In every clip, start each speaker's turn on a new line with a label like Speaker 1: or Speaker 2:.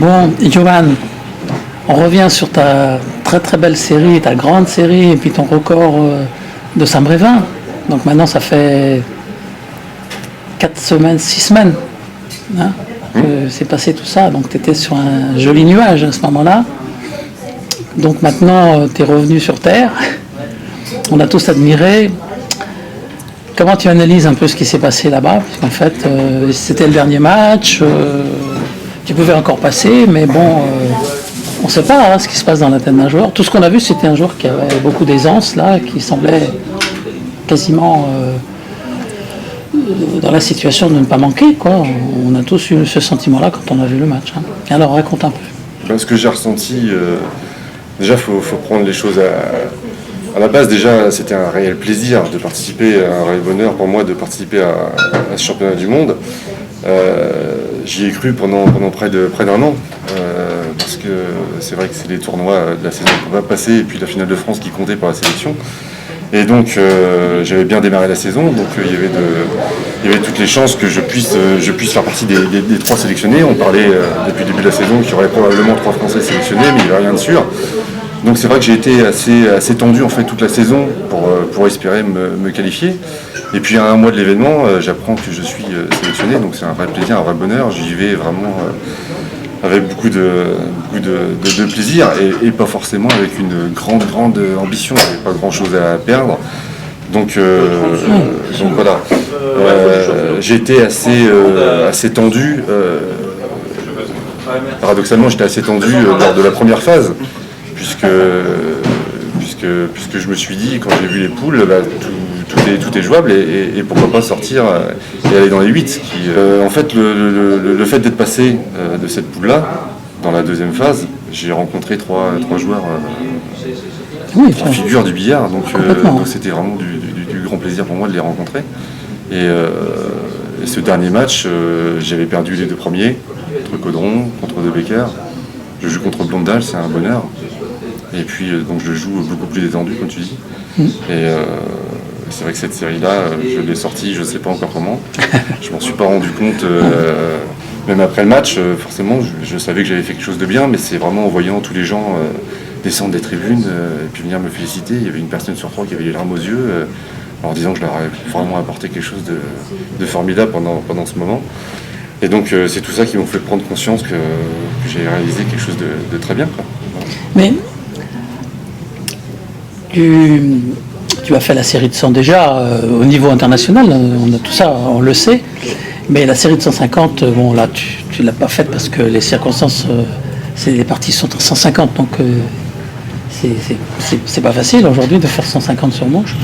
Speaker 1: Bon, Johan, on revient sur ta très très belle série, ta grande série, et puis ton record de Saint-Brévin. Donc maintenant, ça fait 4 semaines, 6 semaines que c'est passé tout ça. Donc tu étais sur un joli nuage à ce moment-là. Donc maintenant, tu es revenu sur Terre. On a tous admiré. Comment tu analyses un peu ce qui s'est passé là-bas? Parce qu'en fait, c'était le dernier match. Tu pouvais encore passer, mais bon, on ne sait pas ce qui se passe dans la tête d'un joueur. Tout ce qu'on a vu, c'était un joueur qui avait beaucoup d'aisance, là, qui semblait quasiment dans la situation de ne pas manquer, quoi. On a tous eu ce sentiment-là quand on a vu le match. Alors, raconte un peu.
Speaker 2: Ce que j'ai ressenti, déjà, il faut prendre les choses à la base. Déjà, c'était un réel plaisir de participer, un réel bonheur pour moi de participer à ce championnat du monde. J'y ai cru pendant près d'un an, parce que c'est vrai que c'est les tournois de la saison qu'on va passer et puis la finale de France qui comptait pour la sélection. Et donc j'avais bien démarré la saison, donc il y avait toutes les chances que je puisse faire partie des 3 sélectionnés. On parlait depuis le début de la saison qu'il y aurait probablement 3 Français sélectionnés, mais il n'y avait rien de sûr. Donc c'est vrai que j'ai été assez tendu en fait toute la saison pour espérer me qualifier. Et puis à un mois de l'événement, j'apprends que je suis sélectionné, donc c'est un vrai plaisir, un vrai bonheur. J'y vais vraiment avec beaucoup de plaisir et pas forcément avec une grande ambition. J'avais pas grand chose à perdre. Donc voilà. J'ai été assez tendu. Paradoxalement, j'étais assez tendu lors de la première phase. Puisque je me suis dit, quand j'ai vu les poules, tout est jouable et pourquoi pas sortir et aller dans les 8. En fait, le fait d'être passé de cette poule-là, dans la deuxième phase, j'ai rencontré trois joueurs, 3 figures du billard, donc c'était vraiment du grand plaisir pour moi de les rencontrer. Et ce dernier match, j'avais perdu les 2 premiers, contre Caudron, contre De Becker. Je joue contre Blondal, c'est un bonheur. Et puis donc je joue beaucoup plus détendu comme tu dis. Et c'est vrai que cette série-là, je l'ai sortie, je ne sais pas encore comment. Je m'en suis pas rendu compte, même après le match, forcément, je savais que j'avais fait quelque chose de bien, mais c'est vraiment en voyant tous les gens descendre des tribunes et puis venir me féliciter. Il y avait une personne sur 3 qui avait les larmes aux yeux, en disant que je leur avais vraiment apporté quelque chose de formidable pendant ce moment. Et donc c'est tout ça qui m'a fait prendre conscience que j'ai réalisé quelque chose de très bien, quoi.
Speaker 1: Mais tu as fait la série de 100 déjà au niveau international, on a tout ça, on le sait. Mais la série de 150, bon là tu ne l'as pas faite parce que les circonstances, les parties sont en 150, donc c'est pas facile aujourd'hui de faire 150 sur manche,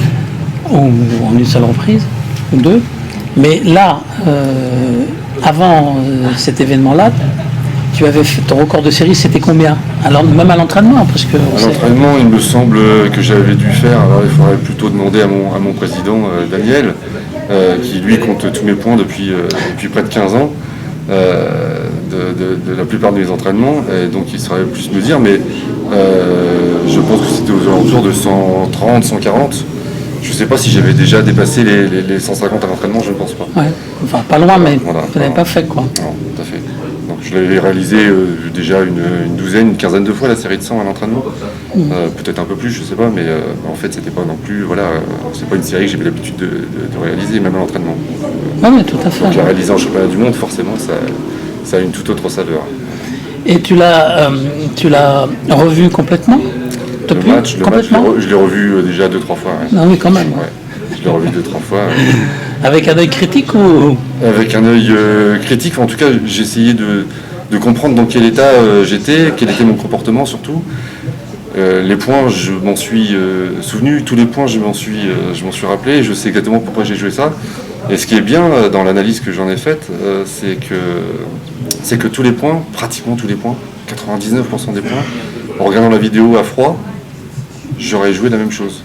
Speaker 1: ou en une seule reprise, ou 2. Mais là, avant cet événement-là, tu avais fait ton record de série, c'était combien? Alors, même à l'entraînement, parce que...
Speaker 2: À l'entraînement, il me semble que j'avais dû faire, alors il faudrait plutôt demander à mon président Daniel, qui lui compte tous mes points depuis près de 15 ans, de la plupart de mes entraînements, et donc il saurait plus me dire, mais je pense que c'était aux alentours de 130, 140. Je ne sais pas si j'avais déjà dépassé les 150 à l'entraînement, je ne pense pas.
Speaker 1: Ouais, enfin pas loin, mais
Speaker 2: voilà,
Speaker 1: tu n'avais pas fait, quoi.
Speaker 2: Non, tout à fait. Donc je l'avais réalisé déjà une quinzaine de fois la série de 100 à l'entraînement. Peut-être un peu plus, je ne sais pas, mais en fait c'était pas non plus, c'est pas une série que j'avais l'habitude de réaliser, même à l'entraînement.
Speaker 1: Oui, tout à fait.
Speaker 2: Donc la réaliser en championnat du monde, forcément, ça a une toute autre saveur.
Speaker 1: Et tu l'as revu complètement
Speaker 2: Le match, je l'ai revu déjà 2-3 fois. Ouais.
Speaker 1: Non, oui, quand même.
Speaker 2: Ouais. Je l'ai revu 2-3 fois.
Speaker 1: Avec un œil critique ou...
Speaker 2: Avec un œil critique, en tout cas, j'ai essayé de comprendre dans quel état j'étais, quel était mon comportement surtout. Les points, je m'en suis souvenu, tous les points, je m'en suis rappelé, je sais exactement pourquoi j'ai joué ça. Et ce qui est bien dans l'analyse que j'en ai faite, c'est que tous les points, pratiquement tous les points, 99% des points, en regardant la vidéo à froid, j'aurais joué la même chose.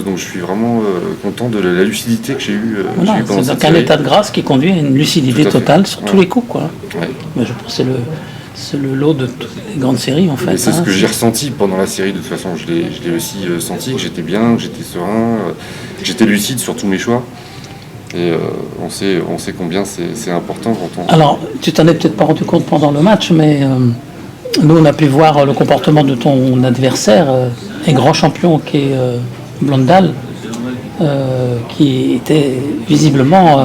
Speaker 2: Donc je suis vraiment content de la lucidité que j'ai eue
Speaker 1: Voilà, c'est donc un état de grâce qui conduit à une lucidité totale sur tous les coups, quoi.
Speaker 2: Ouais.
Speaker 1: Mais je pense que c'est le lot de toutes les grandes séries, en fait.
Speaker 2: Et c'est ce que j'ai ressenti pendant la série, de toute façon. Je l'ai aussi senti, que j'étais bien, que j'étais serein, que j'étais lucide sur tous mes choix. Et on sait combien c'est important quand on...
Speaker 1: Alors, tu t'en es peut-être pas rendu compte pendant le match, mais nous, on a pu voir le comportement de ton adversaire, un grand champion qui est Blondal, qui était visiblement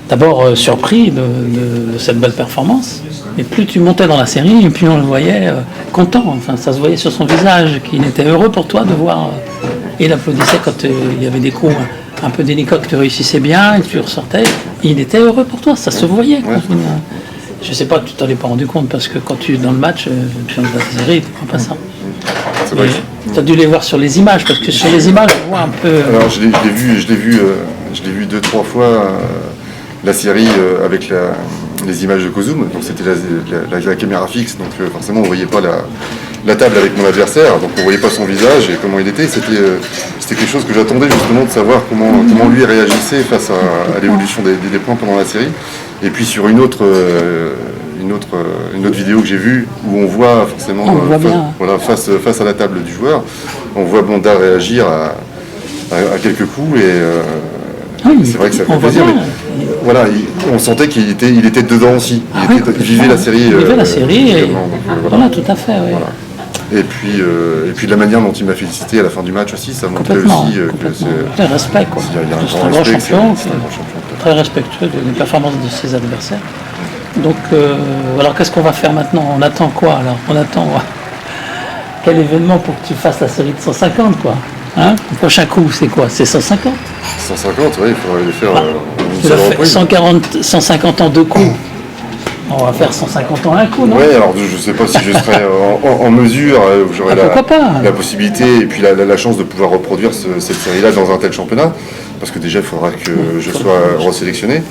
Speaker 1: d'abord surpris de cette belle performance. Et plus tu montais dans la série, et plus on le voyait content. Enfin, ça se voyait sur son visage qu'il était heureux pour toi de voir. Il applaudissait quand il y avait des coups un peu délicats que tu réussissais bien et que tu ressortais. Il était heureux pour toi, ça se voyait.
Speaker 2: Ouais.
Speaker 1: Je sais pas que tu t'en es pas rendu compte parce que quand tu es dans le match, dans la série, tu ne prends pas ça.
Speaker 2: C'est vrai.
Speaker 1: Tu as dû les voir sur les images parce que sur les images, on voit un peu.
Speaker 2: Alors je l'ai vu 2-3 fois la série avec les images de Kozum. Donc c'était la caméra fixe, donc forcément on voyait pas la table avec mon adversaire, donc on voyait pas son visage et comment il était. C'était quelque chose que j'attendais justement de savoir comment lui réagissait face à l'évolution des points pendant la série. Et puis sur une autre vidéo que j'ai vue où on voit forcément face à la table du joueur, on voit Blondal réagir à quelques coups et c'est vrai que ça fait plaisir. Mais, voilà, on sentait qu'il était dedans aussi. Il vivait la série.
Speaker 1: Il vivait la série. Et...
Speaker 2: voilà,
Speaker 1: tout à fait. Oui.
Speaker 2: Voilà. Et puis de la manière dont il m'a félicité à la fin du match aussi, ça montrait aussi que c'est
Speaker 1: un respect, quoi.
Speaker 2: Il y a un
Speaker 1: c'est un
Speaker 2: grand respect,
Speaker 1: champion,
Speaker 2: c'est un grand champion.
Speaker 1: très respectueux des performances de ses adversaires. Donc, alors qu'est-ce qu'on va faire maintenant? On attend quoi alors? On attend quel événement pour que tu fasses la série de 150, quoi? Hein, le prochain coup, c'est quoi? C'est 150?
Speaker 2: 150, oui, il faudrait les faire une
Speaker 1: Tu
Speaker 2: seule
Speaker 1: l'as fait
Speaker 2: reprise.
Speaker 1: 150 en 2 coups. On va faire 150 en un coup, non?
Speaker 2: Oui, alors je ne sais pas si je serai en mesure, où j'aurai la possibilité et puis la chance de pouvoir reproduire cette série-là dans un tel championnat. Parce que déjà, il faudra que je sois resélectionné.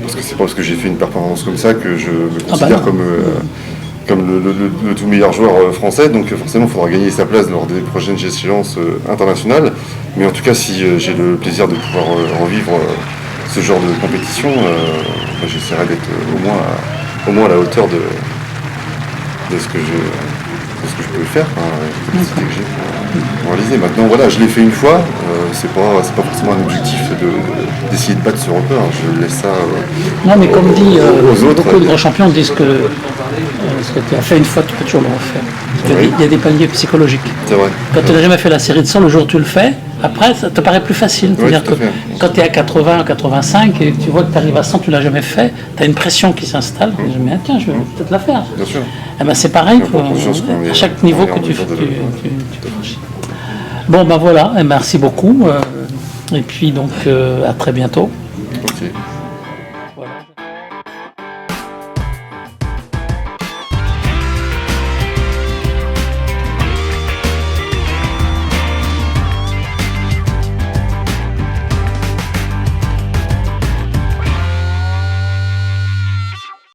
Speaker 2: Parce que c'est pas parce que j'ai fait une performance comme ça que je me considère comme le tout meilleur joueur français. Donc forcément, il faudra gagner sa place lors des prochaines échéances internationales. Mais en tout cas, si j'ai le plaisir de pouvoir revivre ce genre de compétition, j'essaierai d'être au moins à la hauteur de ce que je peux faire, la capacité que j'ai pour réaliser. Maintenant, voilà, je l'ai fait une fois, c'est pas forcément un objectif d'essayer de battre ce record, je laisse ça
Speaker 1: non, mais comme dit
Speaker 2: aux autres.
Speaker 1: beaucoup de grands champions disent que ce que tu as fait une fois, tu peux toujours le refaire.
Speaker 2: Oui.
Speaker 1: Il y a des paliers psychologiques.
Speaker 2: C'est vrai.
Speaker 1: Quand tu n'as jamais fait la série de 100, le jour où tu le fais, après, ça te paraît plus facile.
Speaker 2: Oui,
Speaker 1: C'est-à-dire que quand tu es à 80, 85 et que tu vois que tu arrives à 100, tu ne l'as jamais fait, tu as une pression qui s'installe. Et je me dis, tiens, je vais peut-être la faire.
Speaker 2: Bien sûr.
Speaker 1: Eh ben, c'est pareil à chaque niveau que tu
Speaker 2: franchis.
Speaker 1: Bon, ben voilà, et merci beaucoup. Et puis donc, à très bientôt.
Speaker 2: Ok.